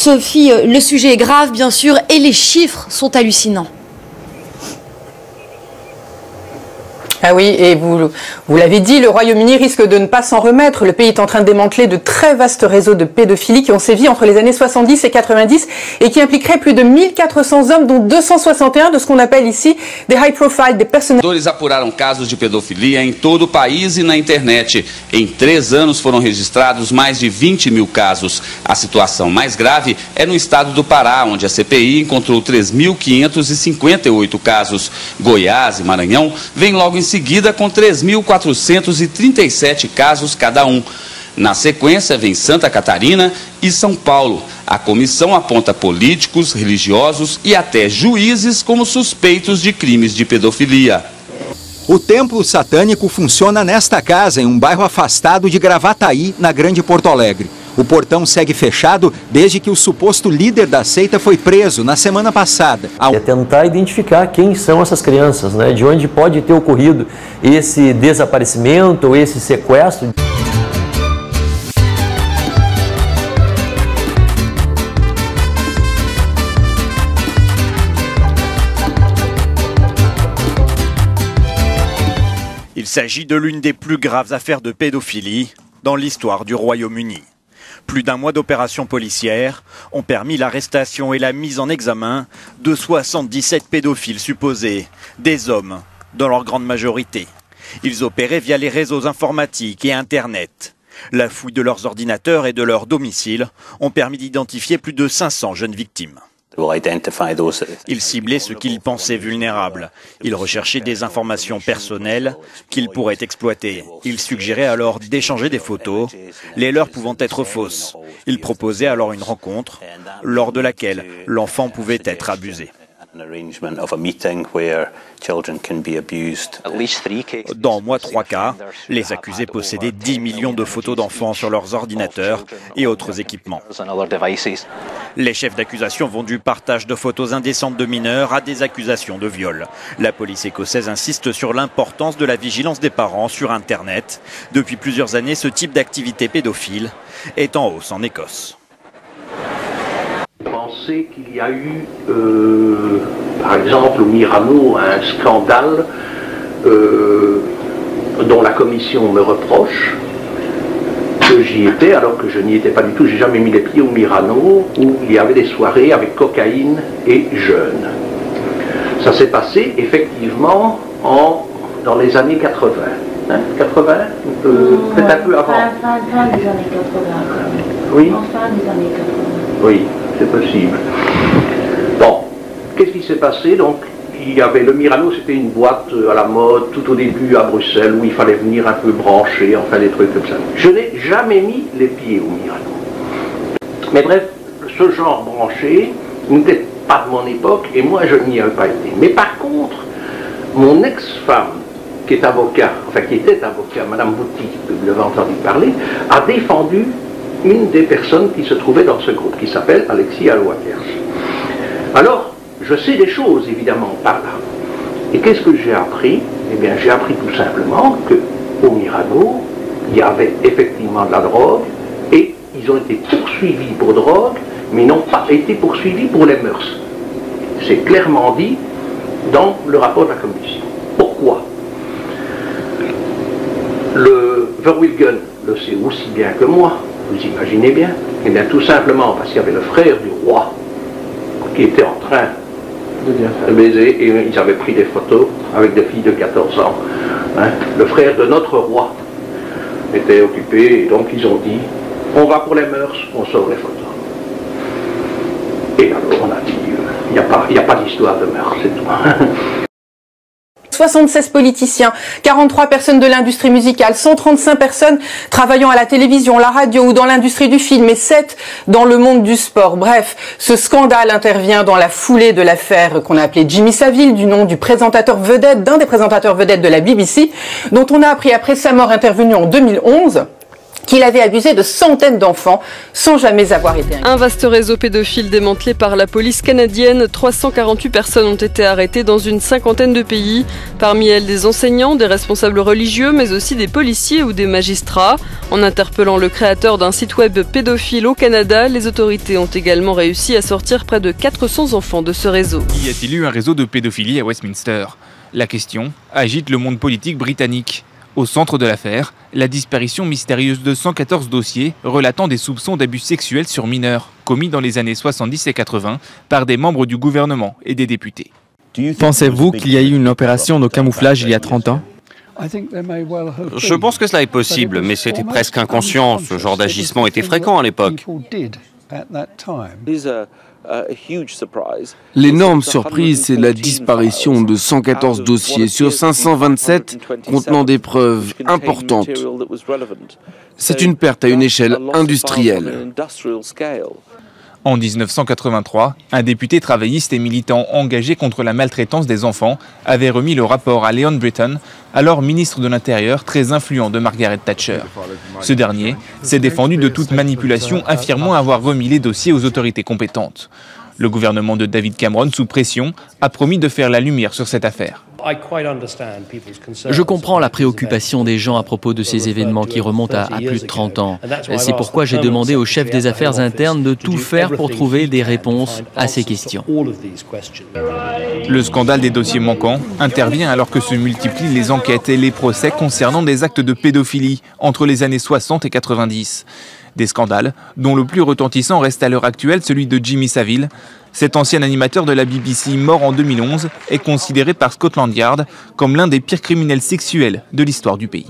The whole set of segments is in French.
Sophie, le sujet est grave, bien sûr, et les chiffres sont hallucinants. Ah oui, et vous l'avez dit, le Royaume-Uni risque de ne pas s'en remettre. Le pays est en train de démanteler de très vastes réseaux de pédophilie qui ont sévi entre les années 70 et 90 et qui impliqueraient plus de 1400 hommes, dont 261 de ce qu'on appelle ici des high profile, des personnalités. Eles apuraram casos de pedofilia em todo o país e na internet. Em 3 anos foram registrados mais de 20 mil casos. A situação mais grave é no estado do Pará, onde a CPI encontrou 3.558 casos. Goiás e Maranhão vêm logo em seguida com 3.437 casos cada um. Na sequência vem Santa Catarina e São Paulo. A comissão aponta políticos, religiosos e até juízes como suspeitos de crimes de pedofilia. O templo satânico funciona nesta casa, em um bairro afastado de Gravataí, na Grande Porto Alegre. O portão segue fechado desde que o suposto líder da seita foi preso na semana passada. É tentar identificar quem são essas crianças, né? De onde pode ter ocorrido esse desaparecimento ou esse sequestro. Il s'agit de l'une des plus graves affaires de pédophilie dans l'histoire du Royaume-Uni. Plus d'un mois d'opérations policières ont permis l'arrestation et la mise en examen de 77 pédophiles supposés, des hommes dans leur grande majorité. Ils opéraient via les réseaux informatiques et Internet. La fouille de leurs ordinateurs et de leurs domiciles ont permis d'identifier plus de 500 jeunes victimes. Ils ciblaient ce qu'ils pensaient vulnérables. Ils recherchaient des informations personnelles qu'ils pourraient exploiter. Ils suggéraient alors d'échanger des photos, les leurs pouvant être fausses. Ils proposaient alors une rencontre lors de laquelle l'enfant pouvait être abusé. Dans au moins 3 cas, les accusés possédaient 10 millions de photos d'enfants sur leurs ordinateurs et autres équipements. Les chefs d'accusation vont du partage de photos indécentes de mineurs à des accusations de viol. La police écossaise insiste sur l'importance de la vigilance des parents sur Internet. Depuis plusieurs années, ce type d'activité pédophile est en hausse en Écosse. Pensez qu'il y a eu, par exemple, au Myrano, un scandale dont la commission me reproche que j'y étais alors que je n'y étais pas du tout. J'ai jamais mis les pieds au Myrano où il y avait des soirées avec cocaïne et jeunes. Ça s'est passé effectivement dans les années 80. Hein, 80 peut-être un peu avant. Fin des années 80. Oui. En fin des années 80. Oui, c'est possible. Bon, qu'est-ce qui s'est passé? Donc, il y avait le Myrano, c'était une boîte à la mode, tout au début à Bruxelles, où il fallait venir un peu brancher, enfin des trucs comme ça. Je n'ai jamais mis les pieds au Myrano. Mais bref, ce genre branché n'était pas de mon époque, et moi je n'y avais pas été. Mais par contre, mon ex-femme, qui est avocat, enfin qui était avocat, Madame Bouty, que vous l'avez entendu parler, a défendu une des personnes qui se trouvait dans ce groupe, qui s'appelle Alexis Alwakers. Alors, je sais des choses, évidemment, par là. Et qu'est-ce que j'ai appris? Eh bien, j'ai appris tout simplement qu'au Myrano, il y avait effectivement de la drogue, et ils ont été poursuivis pour drogue, mais n'ont pas été poursuivis pour les mœurs. C'est clairement dit dans le rapport de la commission. Pourquoi? Le Verwilgen le sait aussi bien que moi, vous imaginez bien. Eh bien, tout simplement parce qu'il y avait le frère du roi qui était en train de baiser, et ils avaient pris des photos avec des filles de 14 ans. Hein. Le frère de notre roi était occupé, et donc ils ont dit, on va pour les mœurs, on sort les photos. Et alors on a dit, il n'y a pas d'histoire de mœurs, c'est tout. 76 politiciens, 43 personnes de l'industrie musicale, 135 personnes travaillant à la télévision, la radio ou dans l'industrie du film et 7 dans le monde du sport. Bref, ce scandale intervient dans la foulée de l'affaire qu'on a appelée Jimmy Savile, du nom du présentateur vedette, d'un des présentateurs vedettes de la BBC, dont on a appris après sa mort intervenue en 2011 qu'il avait abusé de centaines d'enfants sans jamais avoir été inquiété. Un vaste réseau pédophile démantelé par la police canadienne. 348 personnes ont été arrêtées dans une cinquantaine de pays. Parmi elles, des enseignants, des responsables religieux, mais aussi des policiers ou des magistrats. En interpellant le créateur d'un site web pédophile au Canada, les autorités ont également réussi à sortir près de 400 enfants de ce réseau. Y a-t-il eu un réseau de pédophilie à Westminster? La question agite le monde politique britannique. Au centre de l'affaire, la disparition mystérieuse de 114 dossiers relatant des soupçons d'abus sexuels sur mineurs, commis dans les années 70 et 80 par des membres du gouvernement et des députés. Pensez-vous qu'il y a eu une opération de camouflage il y a 30 ans? Je pense que cela est possible, mais c'était presque inconscient. Ce genre d'agissement était fréquent à l'époque. L'énorme surprise, c'est la disparition de 114 dossiers sur 527 contenant des preuves importantes. C'est une perte à une échelle industrielle. En 1983, un député travailliste et militant engagé contre la maltraitance des enfants avait remis le rapport à Leon Britton, alors ministre de l'Intérieur très influent de Margaret Thatcher. Ce dernier s'est défendu de toute manipulation, affirmant avoir remis les dossiers aux autorités compétentes. Le gouvernement de David Cameron, sous pression, a promis de faire la lumière sur cette affaire. Je comprends la préoccupation des gens à propos de ces événements qui remontent à plus de 30 ans. C'est pourquoi j'ai demandé au chef des affaires internes de tout faire pour trouver des réponses à ces questions. Le scandale des dossiers manquants intervient alors que se multiplient les enquêtes et les procès concernant des actes de pédophilie entre les années 60 et 90. Des scandales dont le plus retentissant reste à l'heure actuelle celui de Jimmy Savile. Cet ancien animateur de la BBC, mort en 2011, est considéré par Scotland Yard comme l'un des pires criminels sexuels de l'histoire du pays.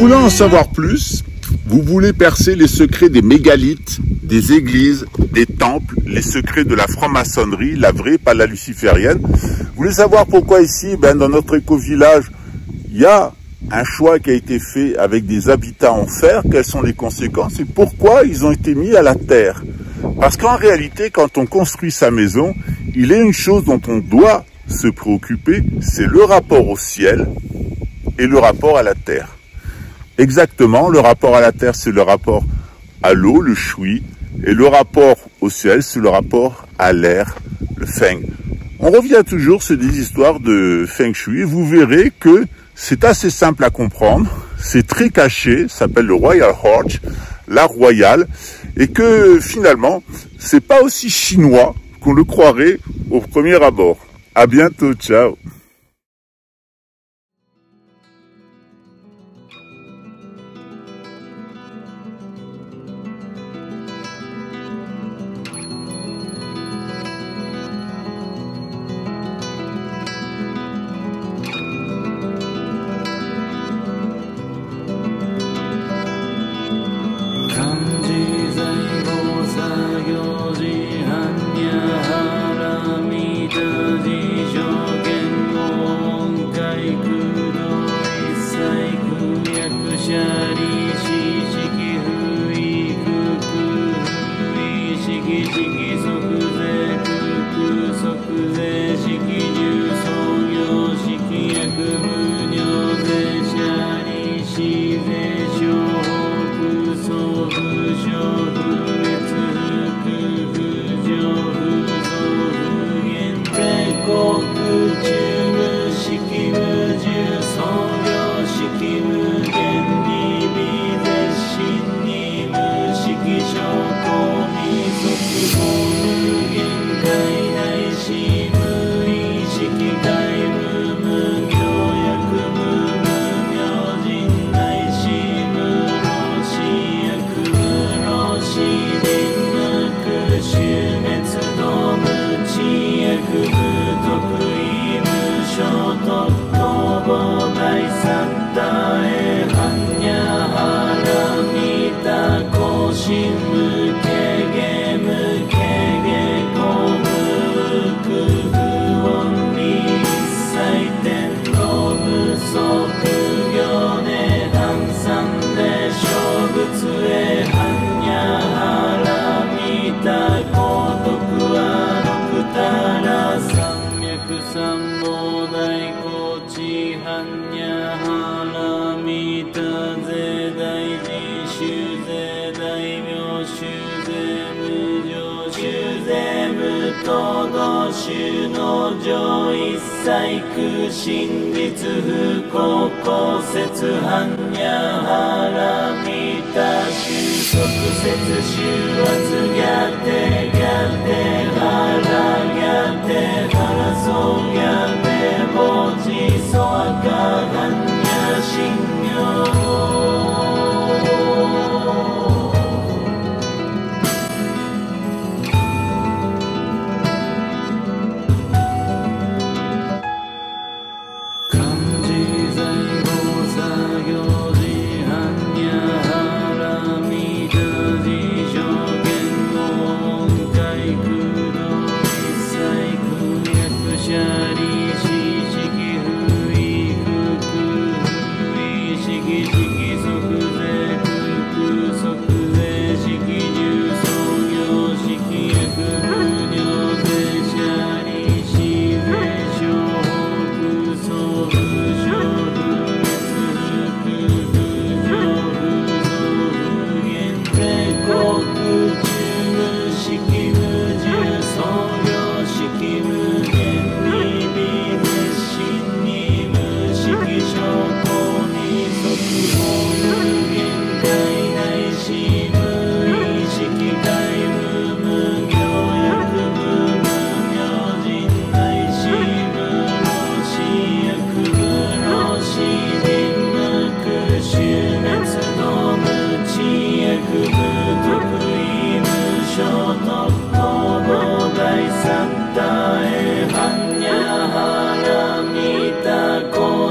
voulez en savoir plus, vous voulez percer les secrets des mégalithes, des églises, des temples, les secrets de la franc-maçonnerie, la vraie, pas la luciférienne. Vous voulez savoir pourquoi ici, dans notre éco-village, il y a un choix qui a été fait avec des habitats en fer, quelles sont les conséquences et pourquoi ils ont été mis à la terre. Parce qu'en réalité, quand on construit sa maison, il y a une chose dont on doit se préoccuper, c'est le rapport au ciel et le rapport à la terre. Exactement, le rapport à la terre, c'est le rapport à l'eau, le shui, et le rapport au ciel, c'est le rapport à l'air, le feng. On revient toujours sur des histoires de feng shui, vous verrez que c'est assez simple à comprendre, c'est très caché, ça s'appelle le Royal Horch, l'art royal, et que finalement, c'est pas aussi chinois qu'on le croirait au premier abord. À bientôt, ciao.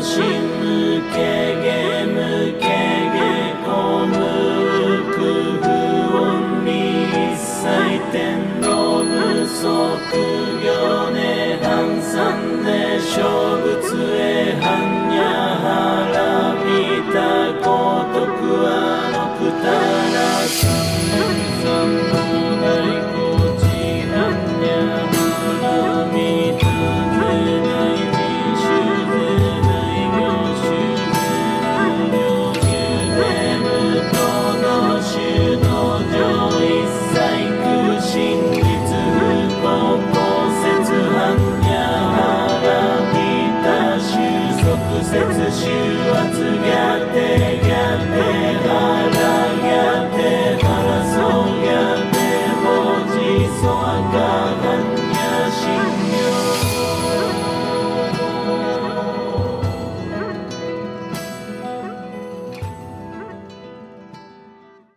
Shin Muke Ge Muke wanakutana